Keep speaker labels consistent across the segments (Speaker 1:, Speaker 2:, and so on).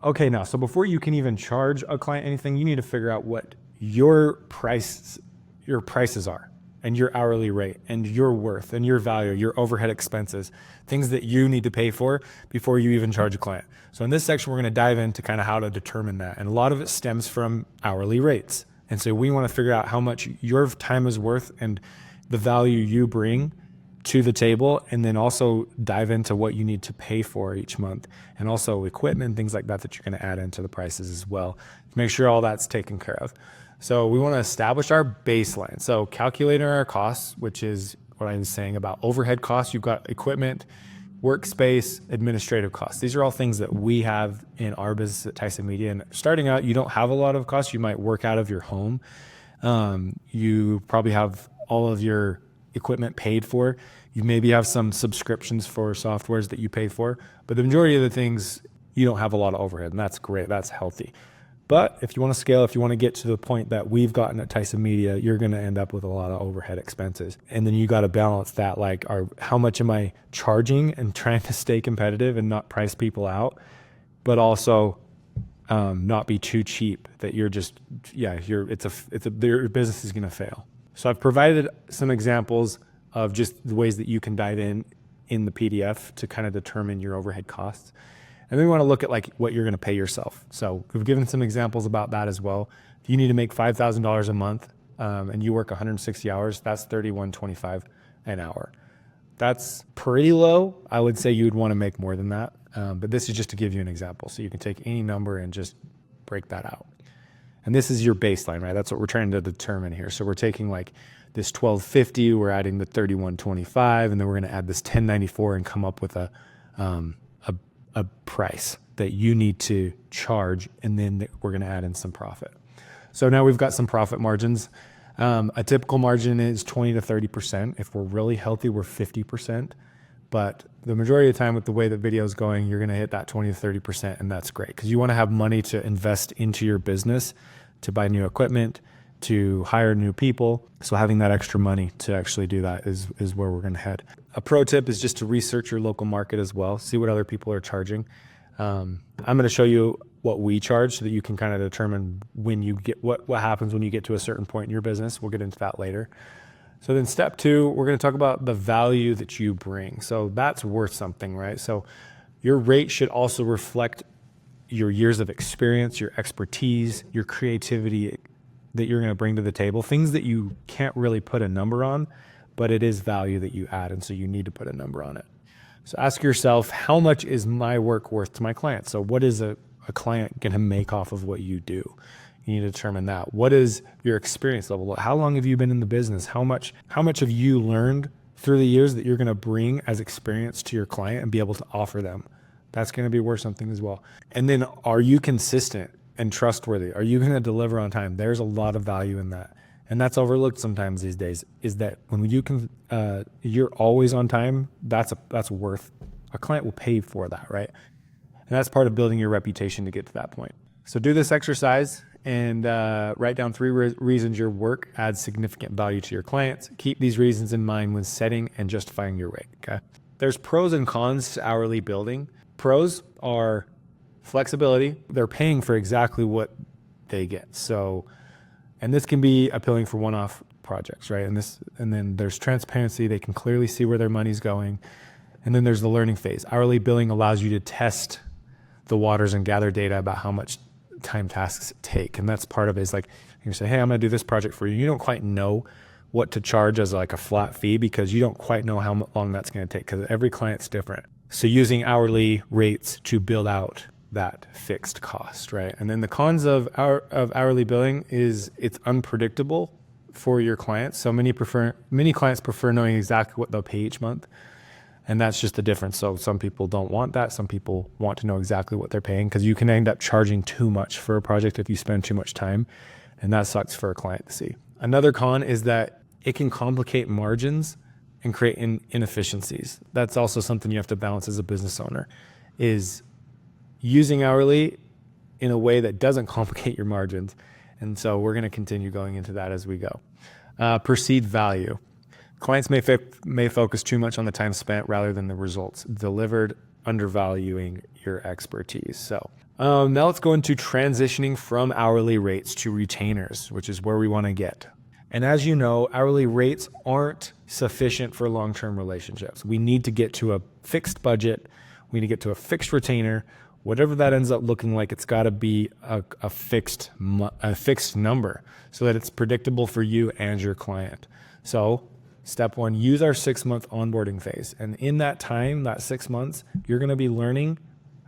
Speaker 1: Okay, now, so before you can even charge a client anything, you need to figure out what your prices are, and your hourly rate, and your worth, and your value, your overhead expenses, things that you need to pay for before you even charge a client. So in this section, we're going to dive into kind of how to determine that. And a lot of it stems from hourly rates. And so we want to figure out how much your time is worth and the value you bring to the table, and then also dive into what you need to pay for each month, and also equipment, things like that you're going to add into the prices as well. Make sure all that's taken care of. So we want to establish our baseline. So calculating our costs, which is what I was saying about overhead costs. You've got equipment, workspace, administrative costs. These are all things that we have in our business at Tyson Media. And starting out, you don't have a lot of costs. You might work out of your home. You probably have all of your equipment paid for. You maybe have some subscriptions for softwares that you pay for, but the majority of the things, you don't have a lot of overhead, and that's great. That's healthy. But if you want to scale, if you want to get to the point that we've gotten at Tyson Media, you're going to end up with a lot of overhead expenses. And then you got to balance that, like, how much am I charging and trying to stay competitive and not price people out, but also not be too cheap that you're just, your business is going to fail. So I've provided some examples of just the ways that you can dive in the PDF to kind of determine your overhead costs. And then we want to look at like what you're going to pay yourself. So we've given some examples about that as well. If you need to make $5,000 a month and you work 160 hours, that's $31.25 an hour. That's pretty low. I would say you would want to make more than that. But this is just to give you an example. So you can take any number and just break that out. And this is your baseline, right? That's what we're trying to determine here. So we're taking like this $12.50, we're adding the $31.25, and then we're going to add this $10.94 and come up with a price that you need to charge, and then we're going to add in some profit. So now we've got some profit margins. A typical margin is 20 to 30%. If we're really healthy, we're 50%. But the majority of the time with the way the video is going, you're going to hit that 20 to 30%, and that's great because you want to have money to invest into your business, to buy new equipment, to hire new people. So having that extra money to actually do that is where we're going to head. A pro tip is just to research your local market as well, see what other people are charging. I'm going to show you what we charge so that you can kind of determine when you get what happens when you get to a certain point in your business. We'll get into that later. So then step 2, we're going to talk about the value that you bring. So that's worth something, right? So your rate should also reflect your years of experience, your expertise, your creativity that you're going to bring to the table, things that you can't really put a number on, but it is value that you add. And so you need to put a number on it. So ask yourself, how much is my work worth to my client? So what is a client going to make off of what you do? You need to determine that. What is your experience level? How long have you been in the business? How much have you learned through the years that you're going to bring as experience to your client and be able to offer them? That's going to be worth something as well. And then are you consistent and trustworthy? Are you going to deliver on time? There's a lot of value in that. And that's overlooked sometimes these days, is that when you're always on time, that's worth, a client will pay for that, right? And that's part of building your reputation to get to that point. So do this exercise and write down 3 reasons your work adds significant value to your clients. Keep these reasons in mind when setting and justifying your rate, okay? There's pros and cons to hourly billing. Pros are flexibility. They're paying for exactly what they get. So, and this can be appealing for one-off projects, right? And then there's transparency. They can clearly see where their money's going. And then there's the learning phase. Hourly billing allows you to test the waters and gather data about how much time tasks take. And that's part of it, is like, you say, hey, I'm going to do this project for you. You don't quite know what to charge as like a flat fee because you don't quite know how long that's going to take because every client's different. So using hourly rates to build out that fixed cost, right? And then the cons of hourly billing is it's unpredictable for your clients. So many clients prefer knowing exactly what they'll pay each month. And that's just the difference. So some people don't want that. Some people want to know exactly what they're paying because you can end up charging too much for a project if you spend too much time. And that sucks for a client to see. Another con is that it can complicate margins and create inefficiencies. That's also something you have to balance as a business owner, is using hourly in a way that doesn't complicate your margins. And so we're going to continue going into that as we go. Perceived value. Clients may focus too much on the time spent rather than the results delivered, undervaluing your expertise. So Now let's go into transitioning from hourly rates to retainers, which is where we want to get. And as you know, hourly rates aren't sufficient for long-term relationships. We need to get to a fixed budget. We need to get to a fixed retainer. Whatever that ends up looking like, it's got to be a fixed number so that it's predictable for you and your client. So step one, use our 6-month onboarding phase. And in that time, that 6 months, you're going to be learning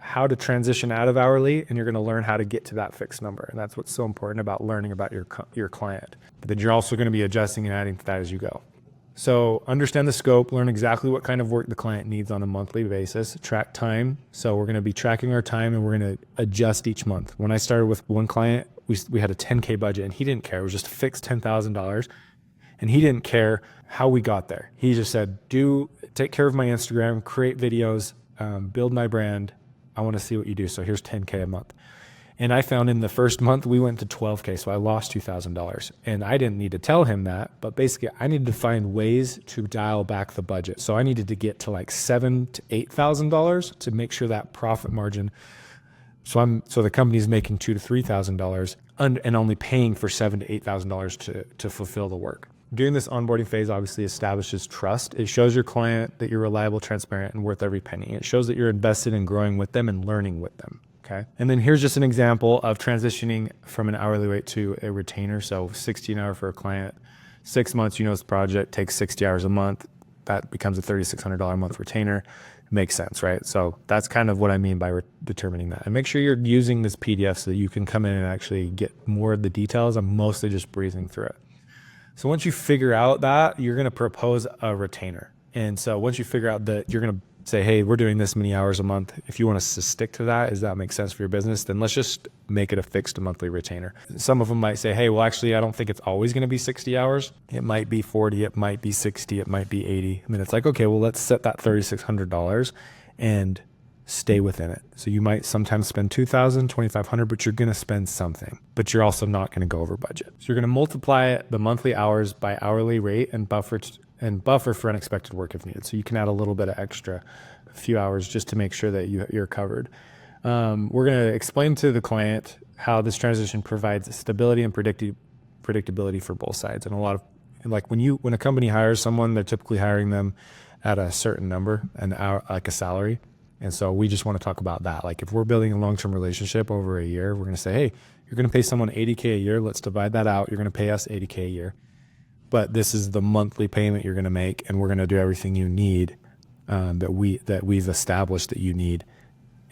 Speaker 1: how to transition out of hourly, and you're going to learn how to get to that fixed number. And that's what's so important about learning about your client. But then you're also going to be adjusting and adding to that as you go. So understand the scope, learn exactly what kind of work the client needs on a monthly basis, track time. So we're going to be tracking our time, and we're going to adjust each month. When I started with one client, we had a $10K budget, and he didn't care. It was just a fixed $10,000. And he didn't care how we got there. He just said, take care of my Instagram, create videos, build my brand. I want to see what you do. So here's $10K a month. And I found in the first month, we went to $12K. So I lost $2,000. And I didn't need to tell him that, but basically I needed to find ways to dial back the budget. So I needed to get to like $7,000 to $8,000 to make sure that profit margin. So the company's making $2,000 to $3,000 and only paying for $7,000 to $8,000 to fulfill the work. During this onboarding phase obviously establishes trust. It shows your client that you're reliable, transparent, and worth every penny. It shows that you're invested in growing with them and learning with them. Okay. And then here's just an example of transitioning from an hourly rate to a retainer. So 60 an hour for a client, 6 months, this project takes 60 hours a month. That becomes a $3,600 a month retainer. It makes sense, right? So that's kind of what I mean by determining that. And make sure you're using this PDF so that you can come in and actually get more of the details. I'm mostly just breezing through it. So once you figure out that, you're going to propose a retainer. And so once you figure out that, you're going to say, hey, we're doing this many hours a month. If you want us to stick to that, does that make sense for your business? Then let's just make it a fixed monthly retainer. Some of them might say, hey, well, actually, I don't think it's always going to be 60 hours. It might be 40, it might be 60, it might be 80. I mean, it's like, okay, well, let's set that $3,600 and stay within it. So you might sometimes spend $2,000, $2,500, but you're going to spend something, but you're also not going to go over budget. So you're going to multiply the monthly hours by hourly rate and buffer for unexpected work if needed. So you can add a little bit of extra, a few hours just to make sure that you're covered. We're going to explain to the client how this transition provides stability and predictability for both sides. And when a company hires someone, they're typically hiring them at a certain number, an hour, like a salary. And so we just want to talk about that. Like if we're building a long-term relationship over a year, we're going to say, hey, you're going to pay someone $80K a year. Let's divide that out. You're going to pay us $80K a year. But this is the monthly payment you're going to make, and we're going to do everything you need that we've established that you need,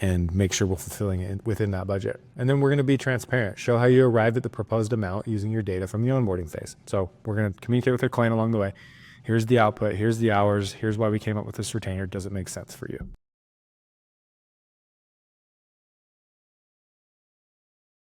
Speaker 1: and make sure we're fulfilling it within that budget. And then we're going to be transparent. Show how you arrived at the proposed amount using your data from the onboarding phase. So we're going to communicate with our client along the way. Here's the output. Here's the hours. Here's why we came up with this retainer. Does it make sense for you?